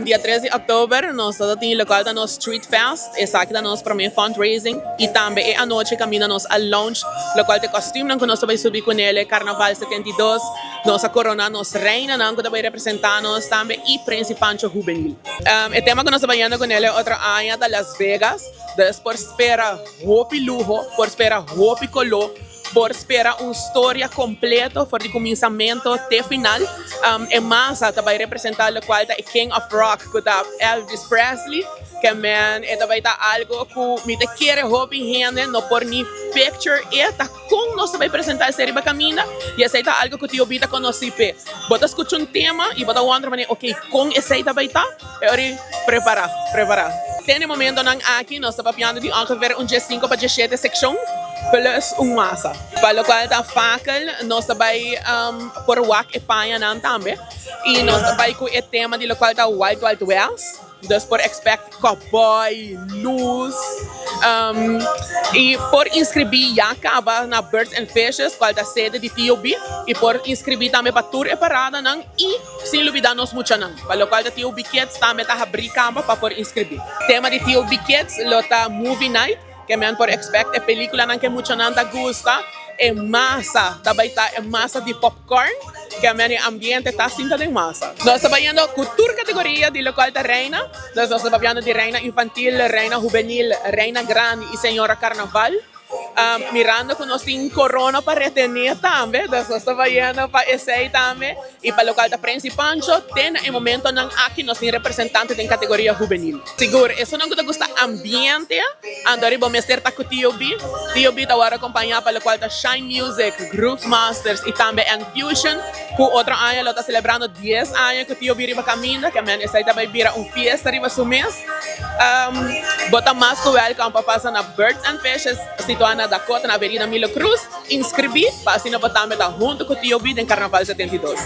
Dia 13 de outubro, nós temos local da nosso Street Fest, é aqui da nosso primeiro fundraising, e também à noite caminha nós a lounge, local de costume, que nós vamos subir com ele, Carnaval 72, nossa corona, nossa reina, que vai representar nós também, e Príncipe Pancho Juvenil. O tema que nós vamos indo com ele é outra área da Las Vegas, por esperar roupa luxo, por esperar roupa color, por esperar uma história completa, por de começamento até final. É massa, vai representar o qual é King of Rock, que é Elvis Presley, que man, vai estar algo que me quer roupa em hand, não por nem picture, e tá com nós vai apresentar a série bacamina, e essa é algo que te ouvida com nós IP. Bota escutar um tema e bota wonder mané, ok, com essa vai estar, é preparar. Tem momento aqui nós estamos falando de ongeveer um G5 para G7 section. Plus massa. Para o qual da fakel, nós vai por WAC e panha também. E nós vai com o tema de local da Wild Wild West. Dus por expect cowboy, luz. E por inscrever já acaba na Birds and Fishes, qual da sede de TOB. E por inscrever também para tour e parada não. E sem dúvida nós muito não. Para o qual da TOB Kids também está abrir camba para por inscrever. Tema de TOB Kids, lota Movie Night. Que me por expect a película que mucho nanta gusta é massa, também tá é massa de popcorn, que a minha ambiente tá cinta de massa. Nós estamos vendo cultura categoria de local da reina, nós estamos vendo de reina infantil, reina juvenil, reina grande e senhora carnaval. Mirando que nós temos corona para retener também, nós estamos vendo para esse aí também, e para o local da Príncipe Pancho, tem em momento aqui nós temos representantes em categoria juvenil. Seguro, isso não gusta ambiente, andar vamos estar com TOB está agora acompanhado para o local da Shine Music, Groove Masters e também Fusion, que outro ano está celebrando 10 anos que TOB riba caminha, que a esse aí também vira fiesta riba su mês. Bota mais que welcome para passar na Birds and Fishes, situada na Dakota, na Avenida Milo Cruz, inscrever para assim não botar junto com o TOB em Carnaval 72.